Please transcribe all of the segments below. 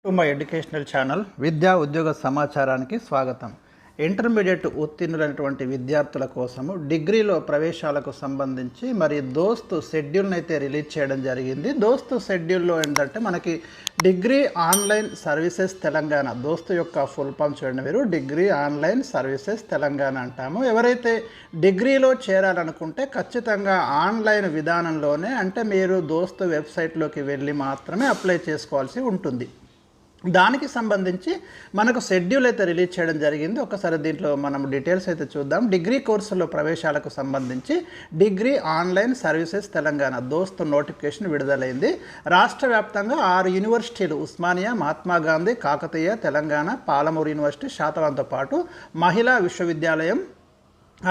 To my educational channel విద్యా ఉద్యోగ సమాచారానికి స్వాగతం. ఇంటర్మీడియట్ ఉత్తీర్ణులైనటువంటి విద్యార్థుల కోసము డిగ్రీలో ప్రవేశాలకు సంబంధించి మరి దోస్తు షెడ్యూల్ని అయితే రిలీజ్ చేయడం జరిగింది. దోస్తు షెడ్యూల్లో ఏంటంటే మనకి డిగ్రీ ఆన్లైన్ సర్వీసెస్ తెలంగాణ, దోస్తు యొక్క ఫుల్ ఫామ్ చూడండి మీరు, డిగ్రీ ఆన్లైన్ సర్వీసెస్ తెలంగాణ అంటాము. ఎవరైతే డిగ్రీలో చేరాలనుకుంటే ఖచ్చితంగా ఆన్లైన్ విధానంలోనే, అంటే మీరు దోస్తు వెబ్సైట్లోకి వెళ్ళి మాత్రమే అప్లై చేసుకోవాల్సి ఉంటుంది. దానికి సంబంధించి మనకు షెడ్యూల్ అయితే రిలీజ్ చేయడం జరిగింది. ఒకసారి దీంట్లో మనం డీటెయిల్స్ అయితే చూద్దాం. డిగ్రీ కోర్సులో ప్రవేశాలకు సంబంధించి డిగ్రీ ఆన్లైన్ సర్వీసెస్ తెలంగాణ దోస్తు నోటిఫికేషన్ విడుదలైంది. రాష్ట్ర వ్యాప్తంగా 6 యూనివర్సిటీలు, ఉస్మానియా, మహాత్మా గాంధీ, కాకతీయ, తెలంగాణ, పాలమూరు యూనివర్సిటీ, శాతవాంతో పాటు మహిళా విశ్వవిద్యాలయం,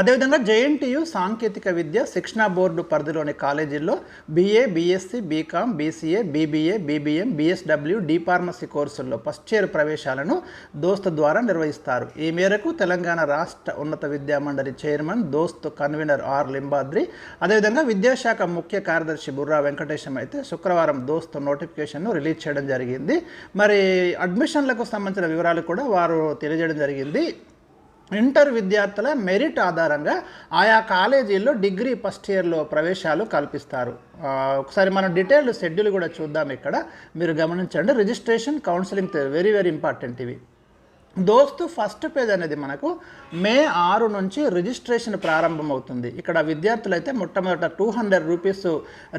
అదేవిధంగా జేఎన్టీయు సాంకేతిక విద్య శిక్షణా బోర్డు పరిధిలోని కాలేజీల్లో BA, BSc, BCom, BCA, BBA, BBM, BSW, D pharmacy కోర్సుల్లో ఫస్ట్ ఇయర్ ప్రవేశాలను దోస్తు ద్వారా నిర్వహిస్తారు. ఈ మేరకు తెలంగాణ రాష్ట్ర ఉన్నత విద్యా మండలి చైర్మన్ దోస్తు కన్వీనర్ ఆర్ లింబాద్రి, అదేవిధంగా విద్యాశాఖ ముఖ్య కార్యదర్శి బుర్రా వెంకటేశం అయితే శుక్రవారం దోస్తు నోటిఫికేషన్ను రిలీజ్ చేయడం జరిగింది. మరి అడ్మిషన్లకు సంబంధించిన వివరాలు కూడా వారు తెలియజేయడం జరిగింది. ఇంటర్ విద్యార్థుల మెరిట్ ఆధారంగా ఆయా కాలేజీల్లో డిగ్రీ ఫస్ట్ ఇయర్లో ప్రవేశాలు కల్పిస్తారు. ఒకసారి మనం డీటెయిల్డ్ షెడ్యూల్ కూడా చూద్దాం. ఇక్కడ మీరు గమనించండి. Registration, counselling very very important ఇవి. దోస్తు ఫస్ట్ పేజ్ అనేది మనకు మే 6 నుంచి రిజిస్ట్రేషన్ ప్రారంభమవుతుంది. ఇక్కడ విద్యార్థులు అయితే మొట్టమొదట 200 రూపీస్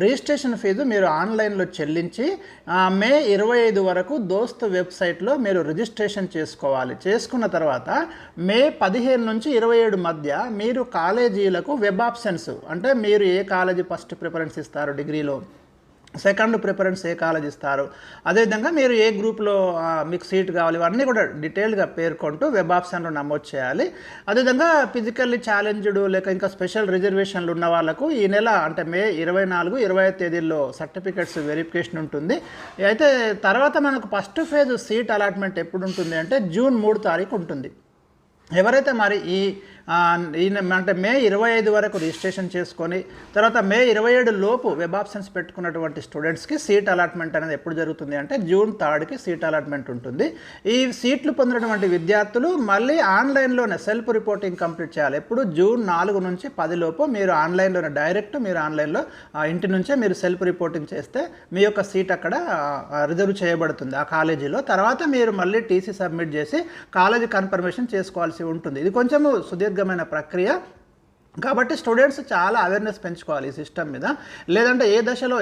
రిజిస్ట్రేషన్ ఫీజు మీరు ఆన్లైన్లో చెల్లించి మే 25 వరకు దోస్తు వెబ్సైట్లో మీరు రిజిస్ట్రేషన్ చేసుకోవాలి. చేసుకున్న తర్వాత మే 15 నుంచి 27 మధ్య మీరు కాలేజీలకు వెబ్ ఆప్షన్స్, అంటే మీరు ఏ కాలేజీ ఫస్ట్ ప్రిఫరెన్స్ ఇస్తారు, డిగ్రీలో సెకండ్ ప్రిఫరెన్స్ ఏ కాలేజ్ ఇస్తారు, అదేవిధంగా మీరు ఏ గ్రూప్లో మీకు సీట్ కావాలి, ఇవన్నీ కూడా డీటెయిల్గా పేర్కొంటూ వెబ్ ఆప్షన్లో నమోదు చేయాలి. అదేవిధంగా ఫిజికల్లీ ఛాలెంజ్డ్ లేక ఇంకా స్పెషల్ రిజర్వేషన్లు ఉన్న వాళ్ళకు ఈ నెల, అంటే మే 24, 25 తేదీల్లో సర్టిఫికెట్స్ వెరిఫికేషన్ ఉంటుంది. అయితే తర్వాత మనకు ఫస్ట్ ఫేజ్ సీట్ అలాట్మెంట్ ఎప్పుడు ఉంటుంది అంటే జూన్ 3 తారీఖు ఉంటుంది. ఎవరైతే మరి అంటే మే 25 వరకు రిజిస్ట్రేషన్ చేసుకొని తర్వాత మే 27 లోపు వెబ్ ఆప్షన్స్ పెట్టుకున్నటువంటి స్టూడెంట్స్కి సీట్ అలాట్మెంట్ అనేది ఎప్పుడు జరుగుతుంది అంటే జూన్ 3కి సీట్ అలాట్మెంట్ ఉంటుంది. ఈ సీట్లు పొందినటువంటి విద్యార్థులు మళ్ళీ ఆన్లైన్లోనే సెల్ఫ్ రిపోర్టింగ్ కంప్లీట్ చేయాలి. ఎప్పుడు జూన్ 4 నుంచి 10 లోపు మీరు ఆన్లైన్లోనే డైరెక్ట్ మీరు ఆన్లైన్లో ఇంటి నుంచే మీరు సెల్ఫ్ రిపోర్టింగ్ చేస్తే మీ యొక్క సీట్ అక్కడ రిజర్వ్ చేయబడుతుంది ఆ కాలేజీలో. తర్వాత మీరు మళ్ళీ టీసీ సబ్మిట్ చేసి కాలేజీ కన్ఫర్మేషన్ చేసుకోవాల్సి ఉంటుంది. ఇది కొంచెము సుదీర్ఘమైన ప్రక్రియ కాబట్టి స్టూడెంట్స్ చాలా అవేర్నెస్ పెంచుకోవాలి ఈ సిస్టమ్ మీద. లేదంటే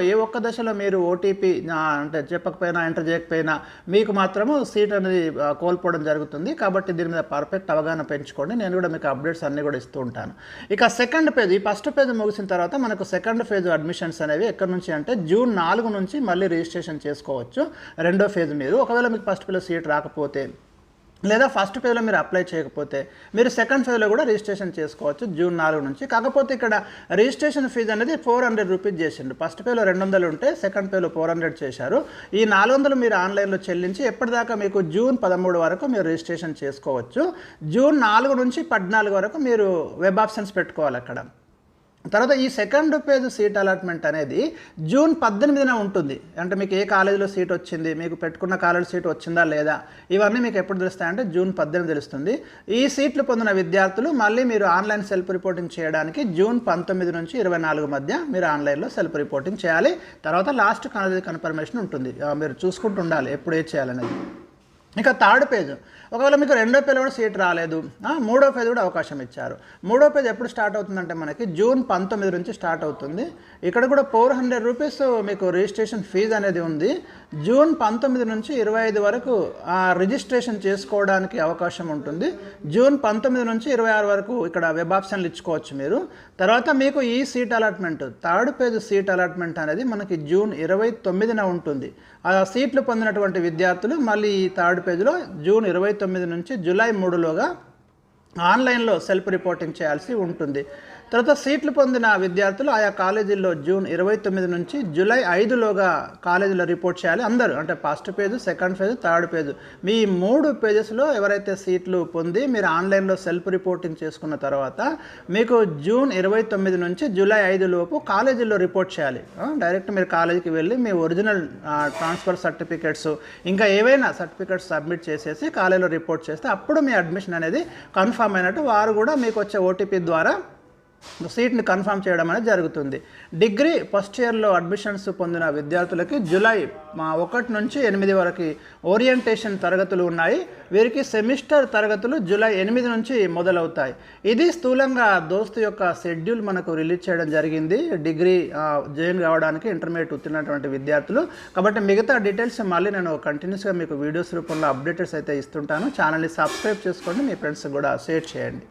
ఏ ఒక్క దశలో మీరు ఓటీపీ అంటే చెప్పకపోయినా, ఎంటర్ చేయకపోయినా మీకు మాత్రము సీట్ అనేది కోల్పోవడం జరుగుతుంది. కాబట్టి దీని మీద పర్ఫెక్ట్ అవగాహన పెంచుకోండి. నేను కూడా మీకు అప్డేట్స్ అన్నీ కూడా ఇస్తూ ఉంటాను. ఇక సెకండ్ పేజ్, ఈ ఫస్ట్ పేజ్ ముగిసిన తర్వాత మనకు సెకండ్ ఫేజ్ అడ్మిషన్స్ అనేవి ఎక్కడి నుంచి అంటే జూన్ 4 నుంచి మళ్ళీ రిజిస్ట్రేషన్ చేసుకోవచ్చు. రెండో ఫేజ్ మీరు ఒకవేళ మీకు ఫస్ట్ పేజ్లో సీట్ రాకపోతే లేదా ఫస్ట్ ఫేజ్లో మీరు అప్లై చేయకపోతే మీరు సెకండ్ ఫేజ్లో కూడా రిజిస్ట్రేషన్ చేసుకోవచ్చు జూన్ 4 నుంచి. కాకపోతే ఇక్కడ రిజిస్ట్రేషన్ ఫీజు అనేది 400 రూపీస్ చేసిండు. ఫస్ట్ ఫేజ్లో 200 ఉంటే సెకండ్ ఫేజ్లో 400 చేశారు. ఈ 400 మీరు ఆన్లైన్లో చెల్లించి ఎప్పటిదాకా మీకు జూన్ 13 వరకు మీరు రిజిస్ట్రేషన్ చేసుకోవచ్చు. జూన్ 4 నుంచి 14 వరకు మీరు వెబ్ ఆప్షన్స్ పెట్టుకోవాలి అక్కడ. తర్వాత ఈ సెకండ్ పేజ్ సీట్ అలాట్మెంట్ అనేది జూన్ 18న ఉంటుంది. అంటే మీకు ఏ కాలేజీలో సీట్ వచ్చింది, మీకు పెట్టుకున్న కాలేజీ సీట్ వచ్చిందా లేదా, ఇవన్నీ మీకు ఎప్పుడు తెలుస్తాయంటే జూన్ 18 తెలుస్తుంది. ఈ సీట్లు పొందిన విద్యార్థులు మళ్ళీ మీరు ఆన్లైన్ సెల్ఫ్ రిపోర్టింగ్ చేయడానికి జూన్ 19 నుంచి 24 మధ్య మీరు ఆన్లైన్లో సెల్ఫ్ రిపోర్టింగ్ చేయాలి. తర్వాత లాస్ట్ కాలేజీ కన్ఫర్మేషన్ ఉంటుంది. మీరు చూసుకుంటూ ఉండాలి ఎప్పుడు ఏ చేయాలనేది. ఇక థర్డ్ పేజ్, ఒకవేళ మీకు రెండో పేజ్లో కూడా సీట్ రాలేదు, మూడో పేజ్ కూడా అవకాశం ఇచ్చారు. మూడో పేజ్ ఎప్పుడు స్టార్ట్ అవుతుందంటే మనకి జూన్ 19 నుంచి స్టార్ట్ అవుతుంది. ఇక్కడ కూడా 400 రూపీస్ మీకు రిజిస్ట్రేషన్ ఫీజు అనేది ఉంది. జూన్ 19 నుంచి 25 వరకు రిజిస్ట్రేషన్ చేసుకోవడానికి అవకాశం ఉంటుంది. జూన్ 19 నుంచి 26 వరకు ఇక్కడ వెబ్ ఆప్షన్లు ఇచ్చుకోవచ్చు మీరు. తర్వాత మీకు ఈ seat allotment, third page seat allotment అనేది మనకి జూన్ 29న ఉంటుంది. ఆ సీట్లు పొందినటువంటి విద్యార్థులు మళ్ళీ ఈ థర్డ్ పేజ్లో జూన్ 29 నుంచి జూలై 3లోగా ఆన్లైన్లో సెల్ఫ్ రిపోర్టింగ్ చేయాల్సి ఉంటుంది. తర్వాత సీట్లు పొందిన విద్యార్థులు ఆయా కాలేజీల్లో జూన్ 29 నుంచి జూలై 5లోగా కాలేజీలో రిపోర్ట్ చేయాలి. అందరూ అంటే first page, second page, third page, మీ 3 పేజెస్లో ఎవరైతే సీట్లు పొంది మీరు ఆన్లైన్లో సెల్ఫ్ రిపోర్టింగ్ చేసుకున్న తర్వాత మీకు జూన్ 29 నుంచి జూలై 5 లోపు కాలేజీలో రిపోర్ట్ చేయాలి. డైరెక్ట్ మీరు కాలేజీకి వెళ్ళి మీ ఒరిజినల్ ట్రాన్స్ఫర్ సర్టిఫికేట్స్ ఇంకా ఏవైనా సర్టిఫికేట్స్ సబ్మిట్ చేసేసి కాలేజీలో రిపోర్ట్ చేస్తే అప్పుడు మీ అడ్మిషన్ అనేది కన్ఫర్మ్ అయినట్టు. వారు కూడా మీకు వచ్చే ఓటీపీ ద్వారా సీట్ని కన్ఫర్మ్ చేయడం అనేది జరుగుతుంది. డిగ్రీ ఫస్ట్ ఇయర్లో అడ్మిషన్స్ పొందిన విద్యార్థులకి జూలై 1 నుంచి 8 వరకు ఓరియంటేషన్ తరగతులు ఉన్నాయి. వీరికి సెమిస్టర్ తరగతులు జూలై 8 నుంచి మొదలవుతాయి. ఇది స్థూలంగా దోస్తు యొక్క షెడ్యూల్ మనకు రిలీజ్ చేయడం జరిగింది డిగ్రీ జాయిన్ కావడానికి ఇంటర్మీడియట్ ఉత్తీర్ణటువంటి విద్యార్థులు. కాబట్టి మిగతా డీటెయిల్స్ మళ్ళీ నేను కంటిన్యూస్గా మీకు వీడియోస్ రూపంలో అప్డేట్స్ అయితే ఇస్తుంటాను. ఛానల్ని సబ్స్క్రైబ్ చేసుకోండి, మీ ఫ్రెండ్స్ కూడా షేర్ చేయండి.